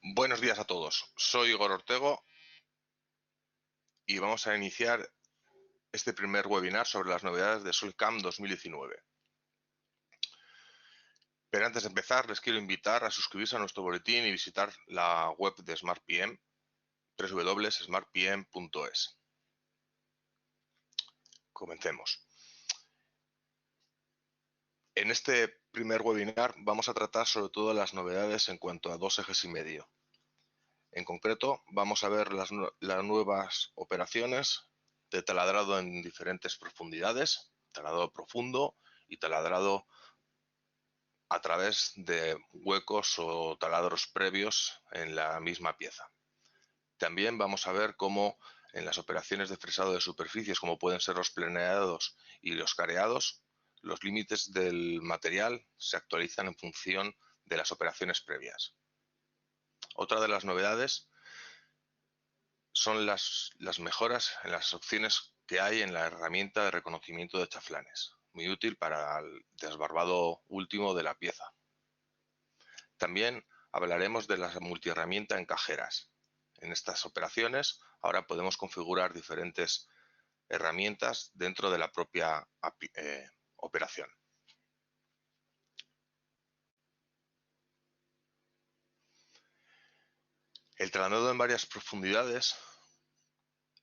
Buenos días a todos, soy Igor Ortego y vamos a iniciar este primer webinar sobre las novedades de SolidCAM 2019. Pero antes de empezar, les quiero invitar a suscribirse a nuestro boletín y visitar la web de SmartPM, www.smartpm.es. Comencemos. En este primer webinar vamos a tratar sobre todo las novedades en cuanto a 2 ejes y medio. En concreto, vamos a ver las nuevas operaciones de taladrado en diferentes profundidades, taladrado profundo y taladrado a través de huecos o taladros previos en la misma pieza. También vamos a ver cómo en las operaciones de fresado de superficies, como pueden ser los planeados y los careados, los límites del material se actualizan en función de las operaciones previas. Otra de las novedades son las mejoras en las opciones que hay en la herramienta de reconocimiento de chaflanes, muy útil para el desbarbado último de la pieza. También hablaremos de la multiherramienta en cajeras. En estas operaciones ahora podemos configurar diferentes herramientas dentro de la propia operación. El taladro en varias profundidades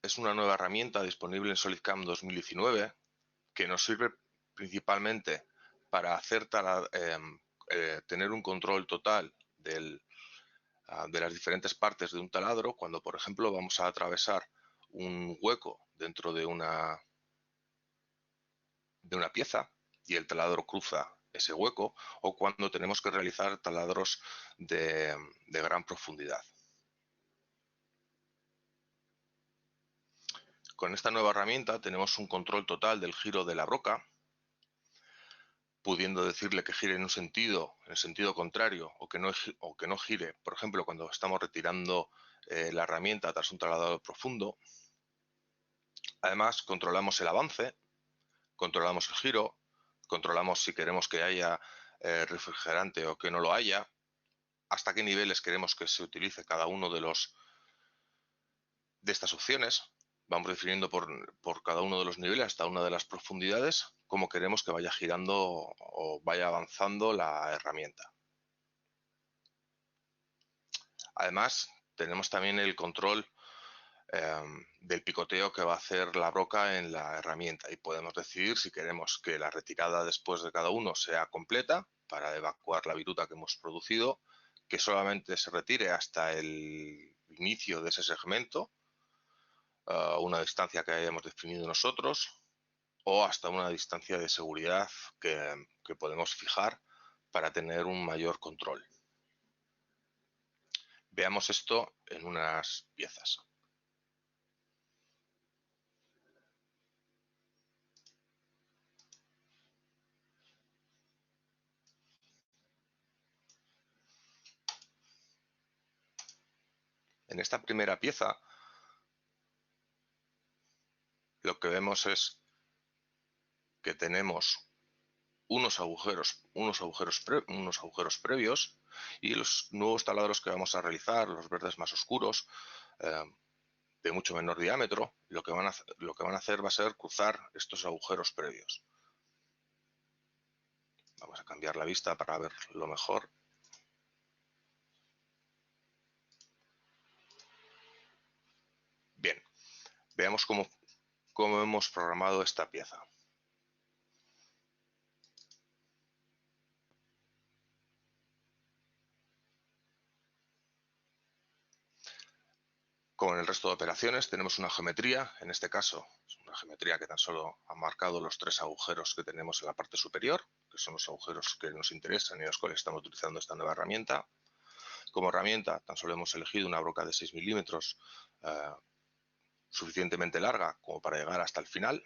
es una nueva herramienta disponible en SolidCAM 2019 que nos sirve principalmente para hacer tener un control total de las diferentes partes de un taladro cuando, por ejemplo, vamos a atravesar un hueco dentro de una pieza y el taladro cruza ese hueco, o cuando tenemos que realizar taladros de gran profundidad. Con esta nueva herramienta tenemos un control total del giro de la broca, pudiendo decirle que gire en un sentido, en el sentido contrario, o que no gire, por ejemplo, cuando estamos retirando la herramienta tras un taladro profundo. Además, controlamos el avance, controlamos el giro, controlamos si queremos que haya refrigerante o que no lo haya, hasta qué niveles queremos que se utilice cada uno de estas opciones. Vamos definiendo por cada uno de los niveles hasta una de las profundidades cómo queremos que vaya girando o vaya avanzando la herramienta. Además, tenemos también el control del picoteo que va a hacer la broca en la herramienta, y podemos decidir si queremos que la retirada después de cada uno sea completa para evacuar la viruta que hemos producido, que solamente se retire hasta el inicio de ese segmento, una distancia que hayamos definido nosotros, o hasta una distancia de seguridad que podemos fijar para tener un mayor control. Veamos esto en unas piezas. En esta primera pieza lo que vemos es que tenemos unos agujeros previos, y los nuevos taladros que vamos a realizar, los verdes más oscuros, de mucho menor diámetro, lo que van a hacer va a ser cruzar estos agujeros previos. Vamos a cambiar la vista para verlo mejor. Bien, veamos cómo hemos programado esta pieza. Como en el resto de operaciones, tenemos una geometría. En este caso, es una geometría que tan solo ha marcado los 3 agujeros que tenemos en la parte superior, que son los agujeros que nos interesan y los cuales estamos utilizando esta nueva herramienta. Como herramienta, tan solo hemos elegido una broca de 6 milímetros suficientemente larga como para llegar hasta el final.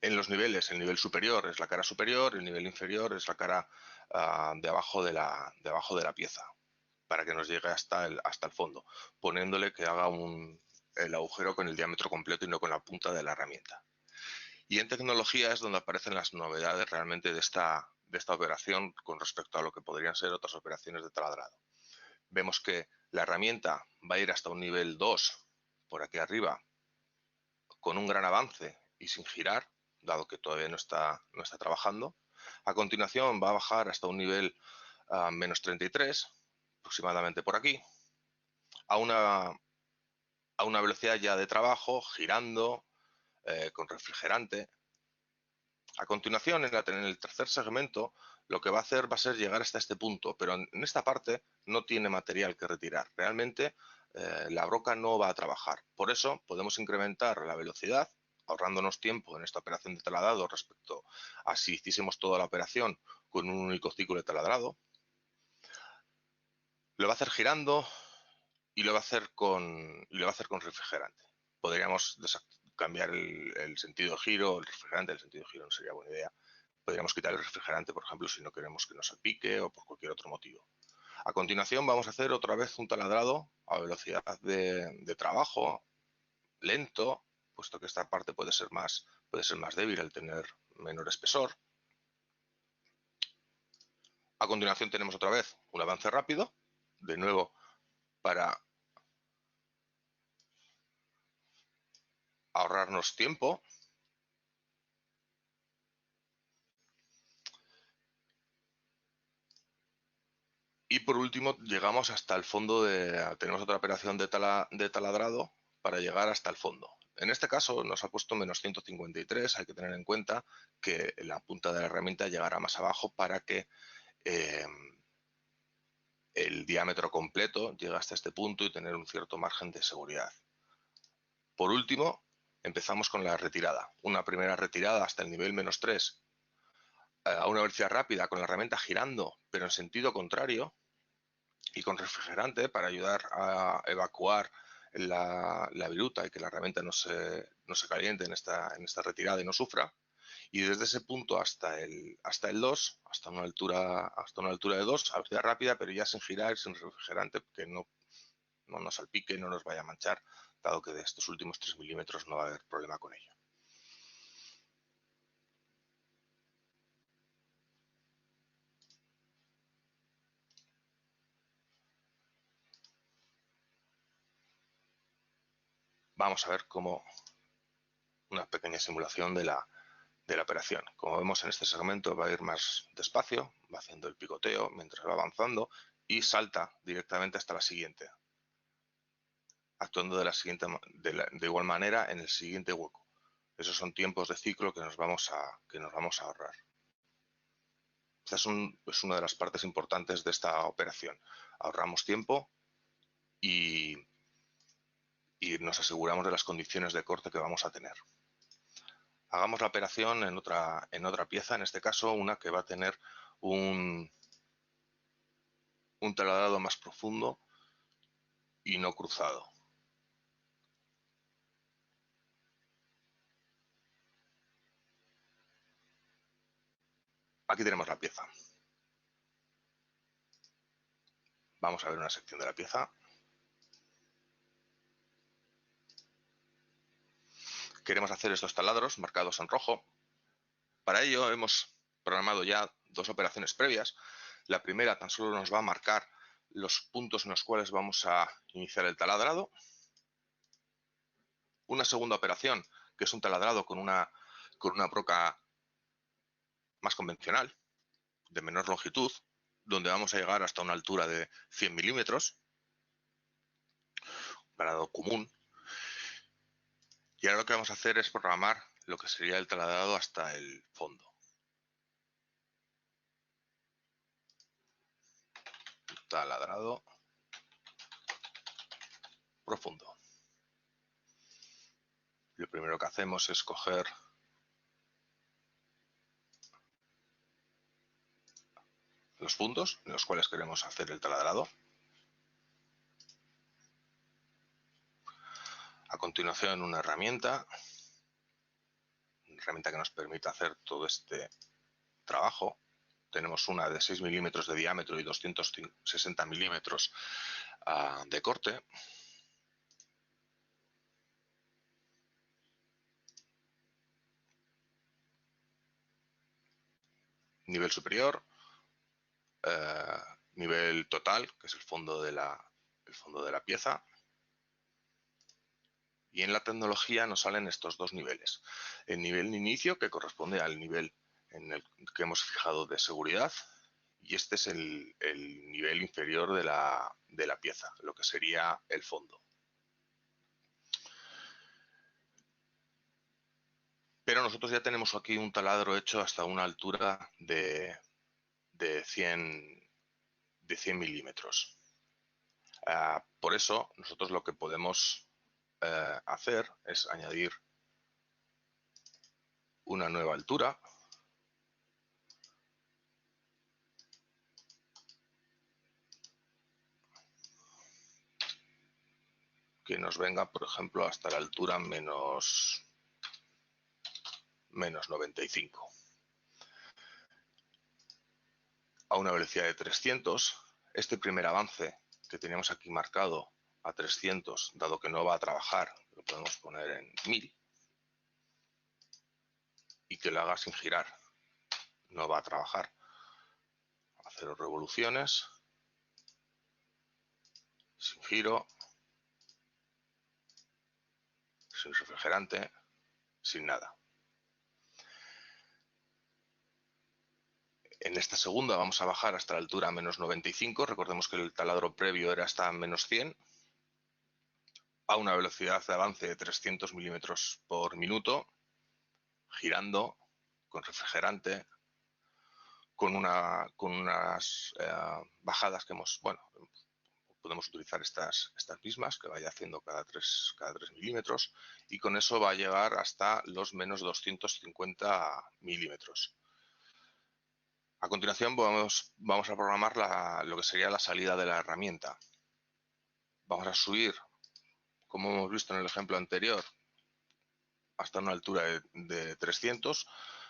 En los niveles, el nivel superior es la cara superior, el nivel inferior es la cara de abajo de la pieza, para que nos llegue hasta el fondo, poniéndole que haga el agujero con el diámetro completo y no con la punta de la herramienta. Y en tecnología es donde aparecen las novedades realmente de esta operación con respecto a lo que podrían ser otras operaciones de taladrado. Vemos que la herramienta va a ir hasta un nivel 2 por aquí arriba con un gran avance y sin girar, dado que todavía no está trabajando. A continuación va a bajar hasta un nivel menos 33, aproximadamente por aquí, a una velocidad ya de trabajo, girando, con refrigerante. A continuación, en el tercer segmento, lo que va a hacer va a ser llegar hasta este punto, pero en esta parte no tiene material que retirar. Realmente la broca no va a trabajar. Por eso podemos incrementar la velocidad, ahorrándonos tiempo en esta operación de taladrado respecto a si hiciésemos toda la operación con un único ciclo de taladrado. Lo va a hacer girando y lo va a hacer con refrigerante. Podríamos cambiar el sentido de giro, el refrigerante, el sentido de giro no sería buena idea. Podríamos quitar el refrigerante, por ejemplo, si no queremos que nos salpique o por cualquier otro motivo. A continuación vamos a hacer otra vez un taladrado a velocidad de trabajo, lento, puesto que esta parte puede ser más débil al tener menor espesor. A continuación tenemos otra vez un avance rápido, de nuevo para ahorrarnos tiempo. Y por último llegamos hasta el fondo tenemos otra operación de taladrado para llegar hasta el fondo. En este caso nos ha puesto menos 153, hay que tener en cuenta que la punta de la herramienta llegará más abajo para que el diámetro completo llegue hasta este punto y tener un cierto margen de seguridad. Por último, empezamos con la retirada. Una primera retirada hasta el nivel menos 3 a una velocidad rápida con la herramienta girando, pero en sentido contrario, y con refrigerante para ayudar a evacuar la viruta y que la herramienta no se caliente en esta retirada y no sufra. Y desde ese punto hasta el 2, hasta una altura de 2, a velocidad rápida, pero ya sin girar, sin refrigerante, que no nos salpique y no nos vaya a manchar, dado que de estos últimos 3 milímetros no va a haber problema con ello. Vamos a ver cómo una pequeña simulación de la operación. Como vemos en este segmento va a ir más despacio, va haciendo el picoteo mientras va avanzando y salta directamente hasta la siguiente, actuando de igual manera en el siguiente hueco. Esos son tiempos de ciclo que nos vamos a ahorrar. Esta es una de las partes importantes de esta operación. Ahorramos tiempo y nos aseguramos de las condiciones de corte que vamos a tener. Hagamos la operación en otra pieza, en este caso una que va a tener un taladrado más profundo y no cruzado. Aquí tenemos la pieza. Vamos a ver una sección de la pieza. Queremos hacer estos taladros marcados en rojo. Para ello hemos programado ya dos operaciones previas. La primera tan solo nos va a marcar los puntos en los cuales vamos a iniciar el taladrado. Una segunda operación, que es un taladrado con una broca más convencional, de menor longitud, donde vamos a llegar hasta una altura de 100 milímetros, un taladrado común. Y ahora lo que vamos a hacer es programar lo que sería el taladrado hasta el fondo. Taladrado profundo. Lo primero que hacemos es coger los puntos en los cuales queremos hacer el taladrado. A continuación, una herramienta que nos permite hacer todo este trabajo. Tenemos una de 6 milímetros de diámetro y 260 milímetros de corte. nivel superior, nivel total, que es el fondo de la pieza. Y en la tecnología nos salen estos dos niveles. El nivel de inicio, que corresponde al nivel en el que hemos fijado de seguridad, y este es el nivel inferior de la pieza, lo que sería el fondo. Pero nosotros ya tenemos aquí un taladro hecho hasta una altura de 100 milímetros. Por eso nosotros lo que podemos hacer es añadir una nueva altura que nos venga, por ejemplo, hasta la altura menos 95. A una velocidad de 300, este primer avance que teníamos aquí marcado a 300, dado que no va a trabajar, lo podemos poner en 1000 y que lo haga sin girar. No va a trabajar a 0 revoluciones, sin giro, sin refrigerante, sin nada. En esta segunda vamos a bajar hasta la altura menos 95. Recordemos que el taladro previo era hasta menos 100. A una velocidad de avance de 300 milímetros por minuto, girando, con refrigerante, con unas bajadas que podemos utilizar estas mismas, que vaya haciendo cada 3 milímetros, y con eso va a llegar hasta los menos 250 milímetros. A continuación vamos a programar lo que sería la salida de la herramienta. Vamos a subir, como hemos visto en el ejemplo anterior, hasta una altura de 300,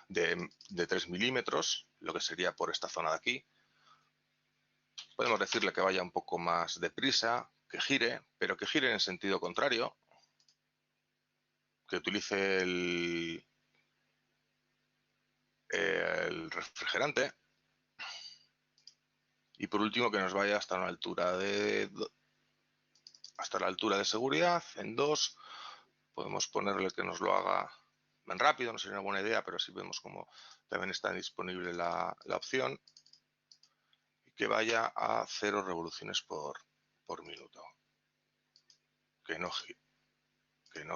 de 3 milímetros, lo que sería por esta zona de aquí. Podemos decirle que vaya un poco más deprisa, que gire, pero que gire en sentido contrario, que utilice el refrigerante, y por último que nos vaya hasta la altura de seguridad en 2. Podemos ponerle que nos lo haga más rápido, no sería una buena idea, pero así vemos como también está disponible la opción, y que vaya a 0 revoluciones por minuto, que no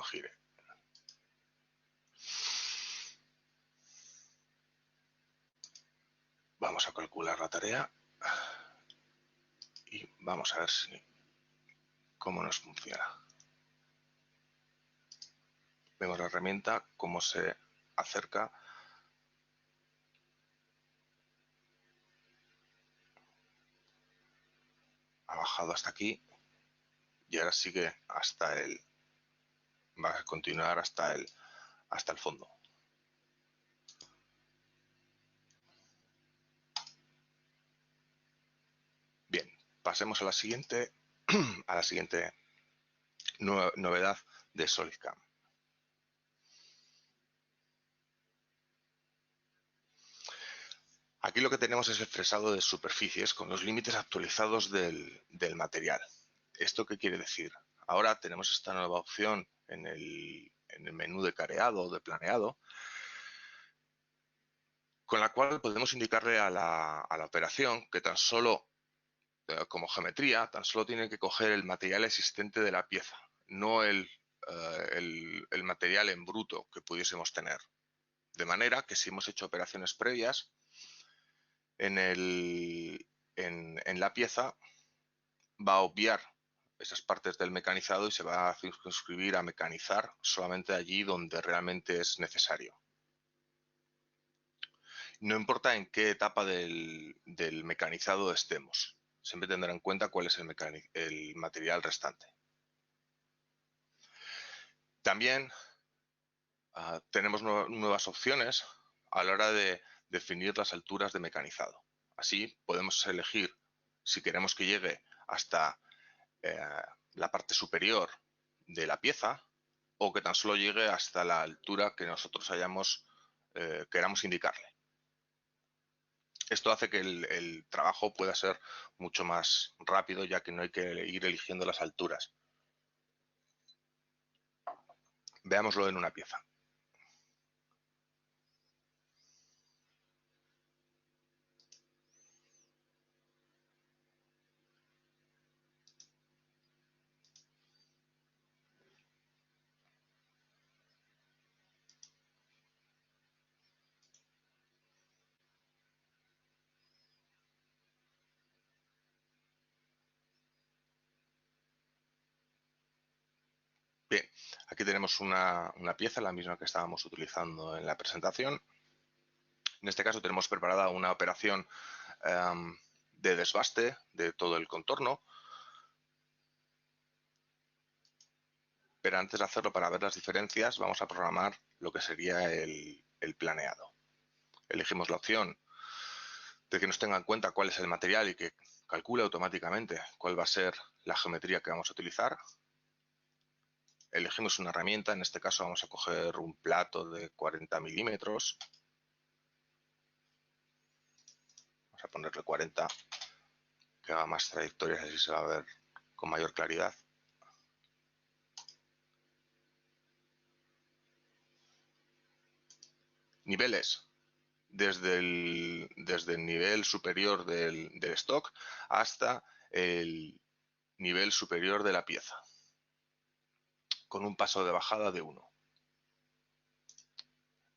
gire. Vamos a calcular la tarea y vamos a ver cómo nos funciona. Vemos la herramienta, cómo se acerca. Ha bajado hasta aquí y ahora sigue va a continuar hasta el fondo. Bien, pasemos a la siguiente novedad de SolidCAM. Aquí lo que tenemos es el fresado de superficies con los límites actualizados del material. ¿Esto qué quiere decir? Ahora tenemos esta nueva opción en el menú de careado o de planeado, con la cual podemos indicarle a la operación que tan solo, como geometría, tan solo tiene que coger el material existente de la pieza, no el material en bruto que pudiésemos tener. De manera que si hemos hecho operaciones previas en la pieza, va a obviar esas partes del mecanizado y se va a circunscribir a mecanizar solamente allí donde realmente es necesario. No importa en qué etapa del mecanizado estemos, siempre tendrá en cuenta cuál es el material restante. También tenemos nuevas opciones a la hora de definir las alturas de mecanizado. Así podemos elegir si queremos que llegue hasta la parte superior de la pieza o que tan solo llegue hasta la altura que nosotros queramos indicarle. Esto hace que el trabajo pueda ser mucho más rápido, ya que no hay que ir eligiendo las alturas. Veámoslo en una pieza. Bien, aquí tenemos una pieza, la misma que estábamos utilizando en la presentación. En este caso tenemos preparada una operación de desbaste de todo el contorno. Pero antes de hacerlo, para ver las diferencias, vamos a programar lo que sería el planeado. Elegimos la opción de que nos tenga en cuenta cuál es el material y que calcule automáticamente cuál va a ser la geometría que vamos a utilizar. Elegimos una herramienta, en este caso vamos a coger un plato de 40 milímetros. Vamos a ponerle 40, que haga más trayectorias, así se va a ver con mayor claridad. Niveles. Desde el nivel superior del stock hasta el nivel superior de la pieza, con un paso de bajada de 1.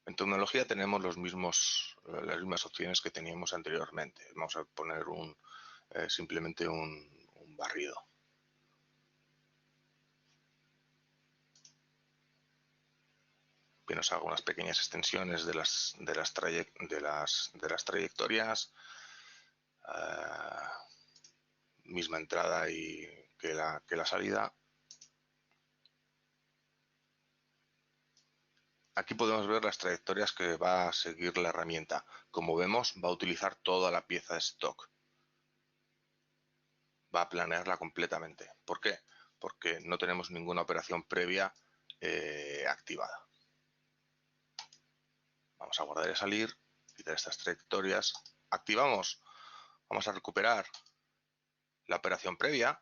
En tecnología tenemos las mismas opciones que teníamos anteriormente. Vamos a poner simplemente un barrido. Que nos haga unas pequeñas extensiones de las trayectorias. Misma entrada que la salida. Aquí podemos ver las trayectorias que va a seguir la herramienta. Como vemos, va a utilizar toda la pieza de stock. Va a planearla completamente. ¿Por qué? Porque no tenemos ninguna operación previa activada. Vamos a guardar y salir, quitar estas trayectorias. Activamos. Vamos a recuperar la operación previa.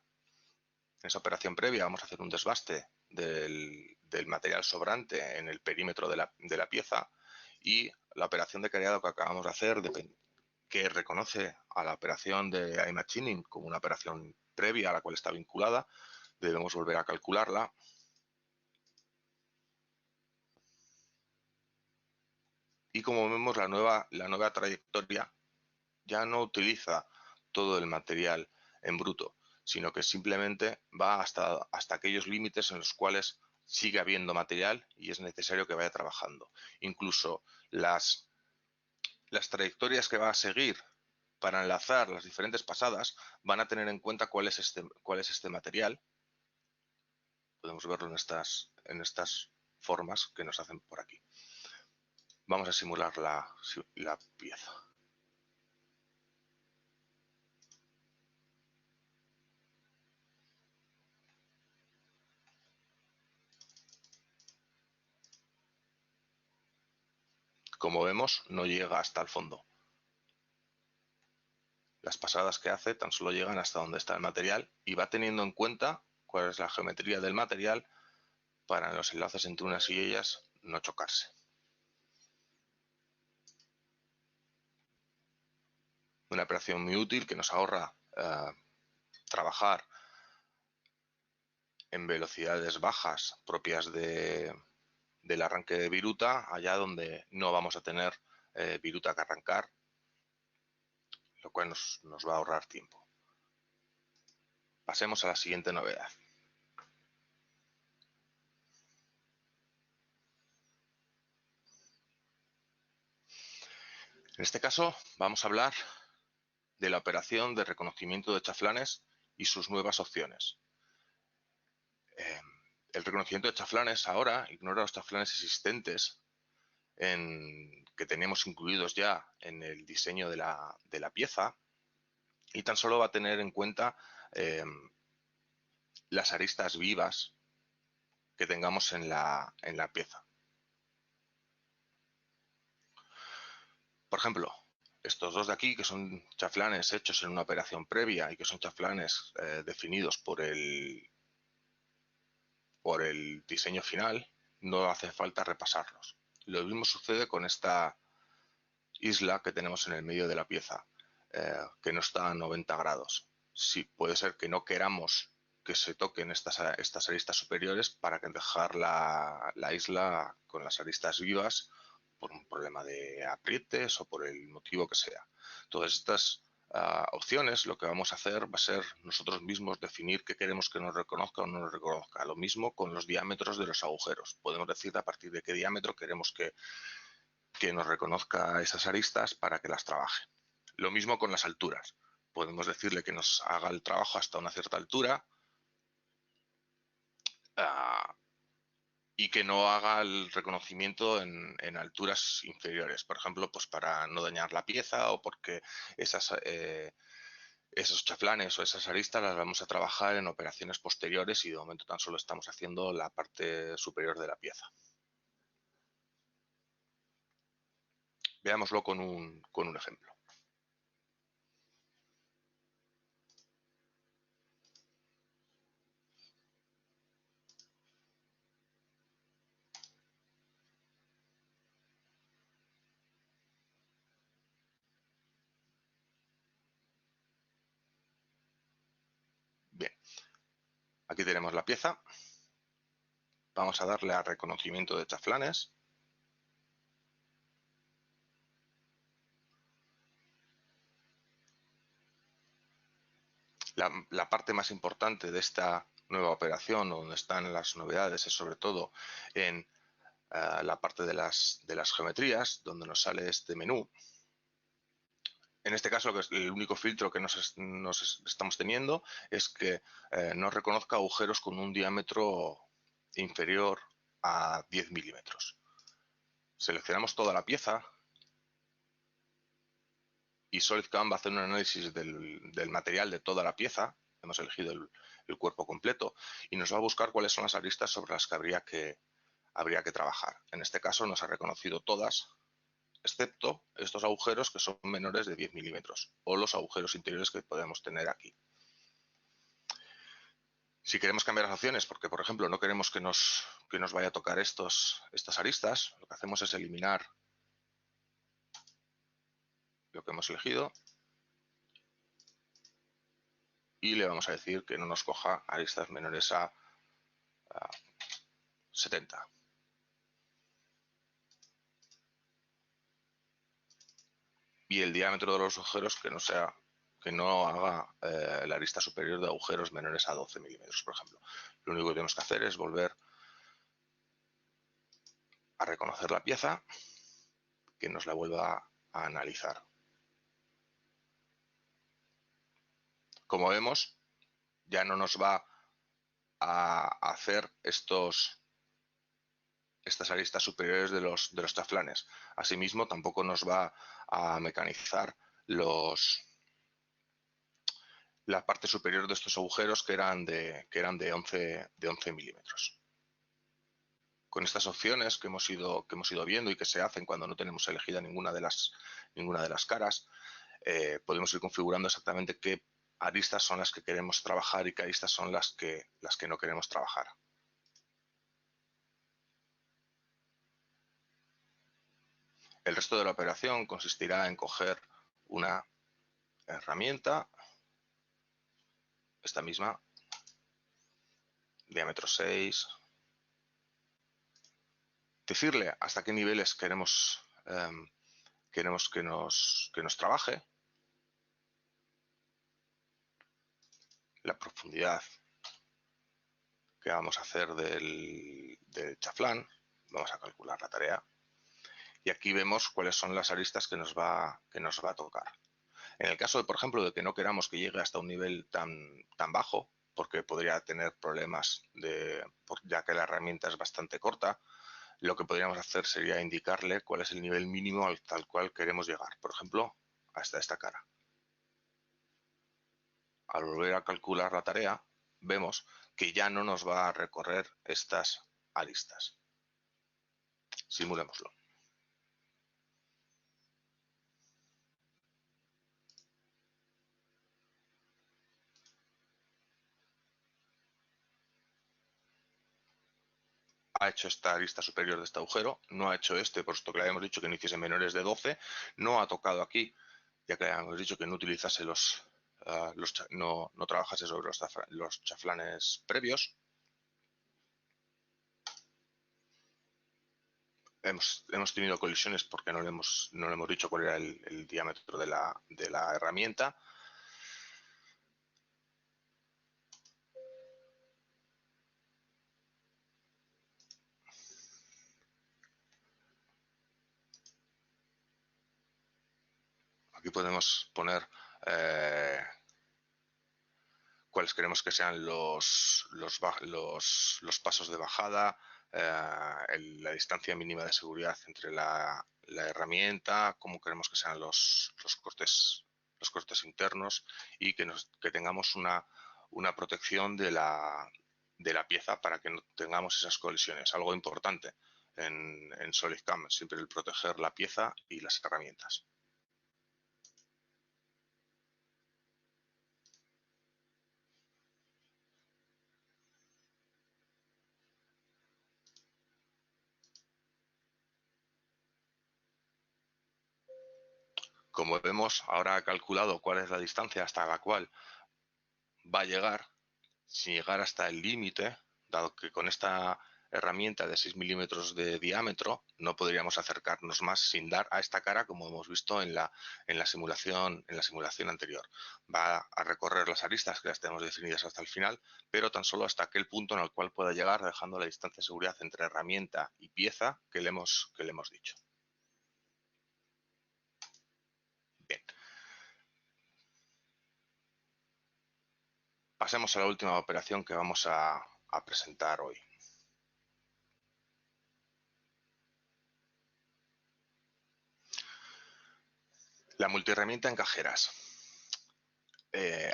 En esa operación previa vamos a hacer un desbaste del material sobrante en el perímetro de la pieza, y la operación de careado que acabamos de hacer, que reconoce a la operación de iMachining como una operación previa a la cual está vinculada, debemos volver a calcularla. Y como vemos, la nueva trayectoria ya no utiliza todo el material en bruto, sino que simplemente va hasta aquellos límites en los cuales sigue habiendo material y es necesario que vaya trabajando. Incluso las trayectorias que va a seguir para enlazar las diferentes pasadas van a tener en cuenta cuál es este material. Podemos verlo en estas formas que nos hacen por aquí. Vamos a simular la pieza. Como vemos, no llega hasta el fondo. Las pasadas que hace tan solo llegan hasta donde está el material y va teniendo en cuenta cuál es la geometría del material para en los enlaces entre unas y ellas no chocarse. Una operación muy útil que nos ahorra trabajar en velocidades bajas propias del arranque de viruta, allá donde no vamos a tener viruta que arrancar, lo cual nos va a ahorrar tiempo. Pasemos a la siguiente novedad. En este caso vamos a hablar de la operación de reconocimiento de chaflanes y sus nuevas opciones. El reconocimiento de chaflanes ahora ignora los chaflanes existentes que teníamos incluidos ya en el diseño de la pieza, y tan solo va a tener en cuenta las aristas vivas que tengamos en la pieza. Por ejemplo, estos dos de aquí, que son chaflanes hechos en una operación previa y que son chaflanes definidos por el diseño final, no hace falta repasarlos. Lo mismo sucede con esta isla que tenemos en el medio de la pieza, que no está a 90 grados. Sí, puede ser que no queramos que se toquen estas aristas superiores para dejar la isla con las aristas vivas por un problema de aprietes o por el motivo que sea. Todas estas opciones, lo que vamos a hacer va a ser nosotros mismos definir qué queremos que nos reconozca o no nos reconozca. Lo mismo con los diámetros de los agujeros. Podemos decir a partir de qué diámetro queremos que nos reconozca esas aristas para que las trabaje. Lo mismo con las alturas. Podemos decirle que nos haga el trabajo hasta una cierta altura y que no haga el reconocimiento en alturas inferiores. Por ejemplo, pues para no dañar la pieza o porque esos chaflanes o esas aristas las vamos a trabajar en operaciones posteriores y de momento tan solo estamos haciendo la parte superior de la pieza. Veámoslo con un ejemplo. Bien, aquí tenemos la pieza. Vamos a darle a reconocimiento de chaflanes. La parte más importante de esta nueva operación, donde están las novedades, es sobre todo en la parte de las geometrías, donde nos sale este menú. En este caso, el único filtro que nos estamos teniendo es que no reconozca agujeros con un diámetro inferior a 10 milímetros. Seleccionamos toda la pieza y SolidCAM va a hacer un análisis del material de toda la pieza. Hemos elegido el cuerpo completo y nos va a buscar cuáles son las aristas sobre las que habría que trabajar. En este caso nos ha reconocido todas, excepto estos agujeros que son menores de 10 milímetros o los agujeros interiores que podemos tener aquí. Si queremos cambiar las opciones, porque por ejemplo no queremos que nos vaya a tocar estas aristas, lo que hacemos es eliminar lo que hemos elegido y le vamos a decir que no nos coja aristas menores a 70. Y el diámetro de los agujeros que no haga la arista superior de agujeros menores a 12 milímetros, por ejemplo. Lo único que tenemos que hacer es volver a reconocer la pieza, que nos la vuelva a analizar. Como vemos, ya no nos va a hacer estas aristas superiores de los chaflanes. Asimismo, tampoco nos va a mecanizar la parte superior de estos agujeros que eran de 11 milímetros. Con estas opciones que hemos ido viendo y que se hacen cuando no tenemos elegida ninguna de las caras, podemos ir configurando exactamente qué aristas son las que queremos trabajar y qué aristas son las que no queremos trabajar. El resto de la operación consistirá en coger una herramienta, esta misma, diámetro 6, decirle hasta qué niveles queremos que nos trabaje, la profundidad que vamos a hacer del chaflán, vamos a calcular la tarea y aquí vemos cuáles son las aristas que nos va a tocar. En el caso, por ejemplo, de que no queramos que llegue hasta un nivel tan bajo, porque podría tener problemas ya que la herramienta es bastante corta, lo que podríamos hacer sería indicarle cuál es el nivel mínimo al cual queremos llegar. Por ejemplo, hasta esta cara. Al volver a calcular la tarea, vemos que ya no nos va a recorrer estas aristas. Simulémoslo. ha hecho esta arista superior de este agujero, no ha hecho este, puesto que le habíamos dicho que no hiciese menores de 12, no ha tocado aquí, ya que le habíamos dicho que no utilizase no trabajase sobre los chaflanes previos. Hemos tenido colisiones porque no le hemos dicho cuál era el diámetro de la herramienta. Aquí podemos poner cuáles queremos que sean los pasos de bajada, la distancia mínima de seguridad entre la herramienta, cómo queremos que sean los cortes internos y que tengamos una protección de la pieza para que no tengamos esas colisiones. Algo importante en SolidCAM, siempre el proteger la pieza y las herramientas. Como vemos, ahora ha calculado cuál es la distancia hasta la cual va a llegar, sin llegar hasta el límite, dado que con esta herramienta de 6 milímetros de diámetro no podríamos acercarnos más sin dar a esta cara, como hemos visto en la simulación anterior. Va a recorrer las aristas que las tenemos definidas hasta el final, pero tan solo hasta aquel punto en el cual pueda llegar, dejando la distancia de seguridad entre herramienta y pieza que le hemos dicho. Bien. Pasemos a la última operación que vamos a presentar hoy. La multiherramienta en cajeras.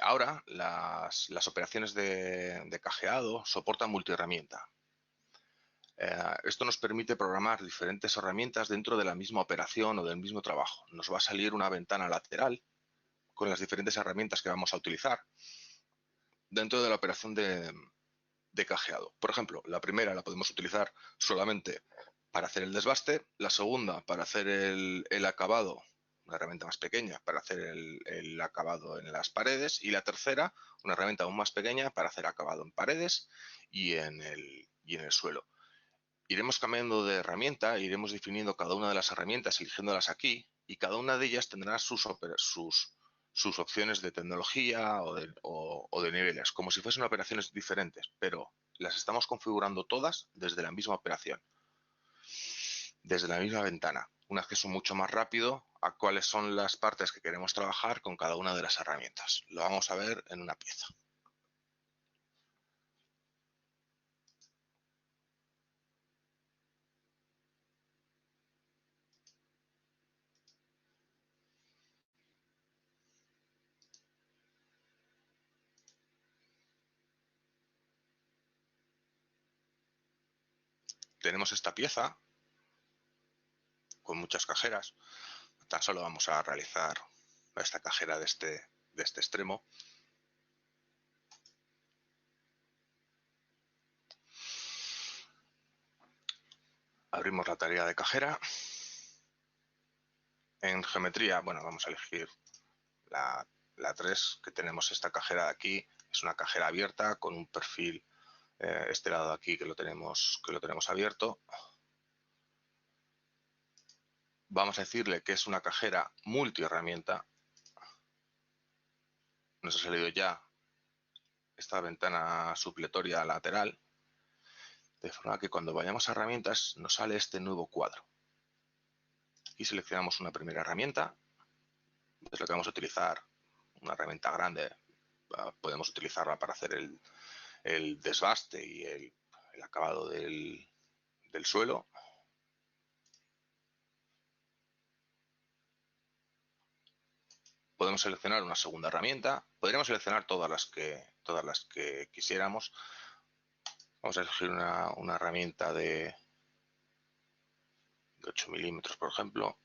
Ahora las operaciones de cajeado soportan multiherramienta. Esto nos permite programar diferentes herramientas dentro de la misma operación o del mismo trabajo. Nos va a salir una ventana lateral con las diferentes herramientas que vamos a utilizar dentro de la operación de cajeado. Por ejemplo, la primera la podemos utilizar solamente para hacer el desbaste, la segunda para hacer el acabado, una herramienta más pequeña para hacer el acabado en las paredes, y la tercera, una herramienta aún más pequeña para hacer acabado en paredes y en el suelo. Iremos cambiando de herramienta, iremos definiendo cada una de las herramientas, eligiéndolas aquí, y cada una de ellas tendrá sus opciones de tecnología o de niveles, como si fuesen operaciones diferentes, pero las estamos configurando todas desde la misma operación, desde la misma ventana. Un acceso mucho más rápido a cuáles son las partes que queremos trabajar con cada una de las herramientas. Lo vamos a ver en una pieza. Tenemos esta pieza con muchas cajeras. Tan solo vamos a realizar esta cajera de este extremo. Abrimos la tarea de cajera. En geometría, bueno, vamos a elegir la 3, que tenemos esta cajera de aquí. Es una cajera abierta con un perfil, este lado de aquí que lo tenemos abierto. Vamos a decirle que es una cajera multiherramienta. Nos ha salido ya esta ventana supletoria lateral, de forma que cuando vayamos a herramientas nos sale este nuevo cuadro. Aquí seleccionamos una primera herramienta, es lo que vamos a utilizar, una herramienta grande. Podemos utilizarla para hacer el desbaste y el acabado del suelo. Podemos seleccionar una segunda herramienta. Podríamos seleccionar todas las que quisiéramos. Vamos a elegir una herramienta de 8 milímetros, por ejemplo.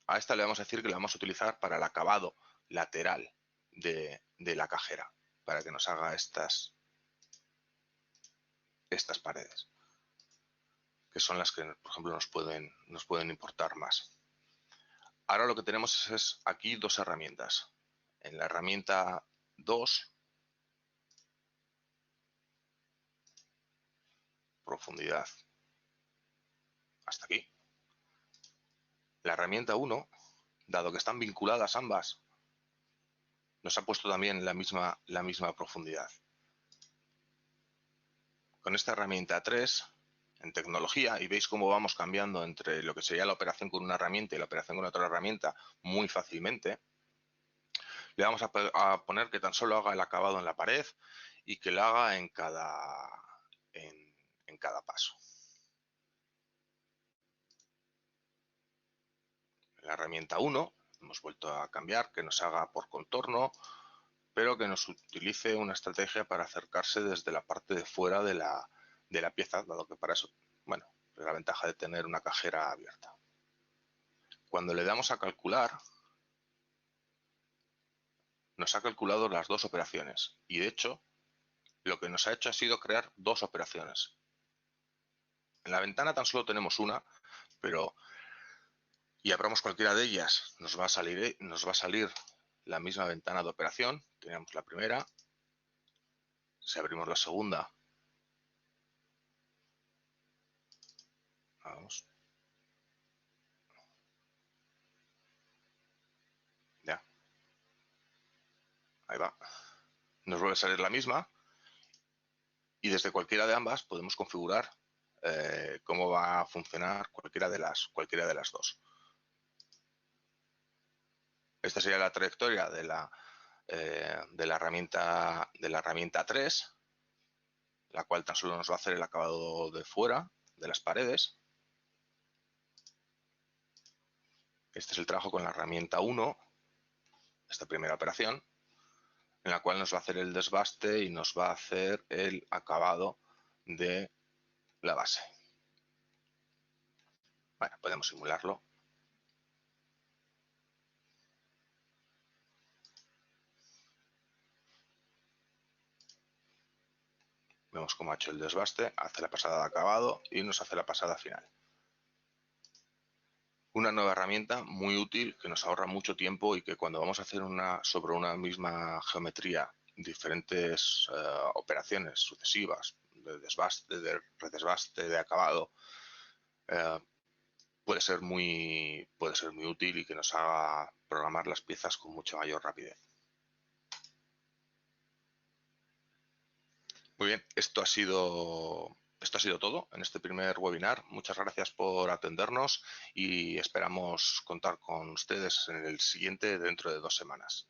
A esta le vamos a decir que la vamos a utilizar para el acabado lateral de la cajera. para que nos haga estas paredes, que son las que, por ejemplo, nos pueden importar más. Ahora lo que tenemos es aquí dos herramientas. En la herramienta 2, profundidad, hasta aquí. La herramienta 1, dado que están vinculadas ambas, nos ha puesto también la misma profundidad. Con esta herramienta 3, en tecnología, y veis cómo vamos cambiando entre lo que sería la operación con una herramienta y la operación con otra herramienta muy fácilmente, le vamos a poner que tan solo haga el acabado en la pared y que lo haga en cada paso. En la herramienta 1 hemos vuelto a cambiar, que nos haga por contorno, pero que nos utilice una estrategia para acercarse desde la parte de fuera de la pieza, dado que para eso, bueno, es la ventaja de tener una cajera abierta. Cuando le damos a calcular, nos ha calculado las dos operaciones y de hecho lo que nos ha hecho ha sido crear dos operaciones. En la ventana tan solo tenemos una, pero y abramos cualquiera de ellas, nos va a salir la misma ventana de operación. Tenemos la primera, si abrimos la segunda, vamos, ya, ahí va, nos vuelve a salir la misma y desde cualquiera de ambas podemos configurar cómo va a funcionar cualquiera de las dos. Esta sería la trayectoria de la herramienta 3, la cual tan solo nos va a hacer el acabado de fuera de las paredes. Este es el trabajo con la herramienta 1, esta primera operación, en la cual nos va a hacer el desbaste y nos va a hacer el acabado de la base. Bueno, podemos simularlo. Vemos cómo ha hecho el desbaste, hace la pasada de acabado y nos hace la pasada final. Una nueva herramienta muy útil que nos ahorra mucho tiempo y que cuando vamos a hacer sobre una misma geometría diferentes operaciones sucesivas de desbaste, de redesbaste, de acabado, puede ser muy útil y que nos haga programar las piezas con mucha mayor rapidez. Muy bien, esto ha sido todo en este primer webinar. Muchas gracias por atendernos y esperamos contar con ustedes en el siguiente dentro de 2 semanas.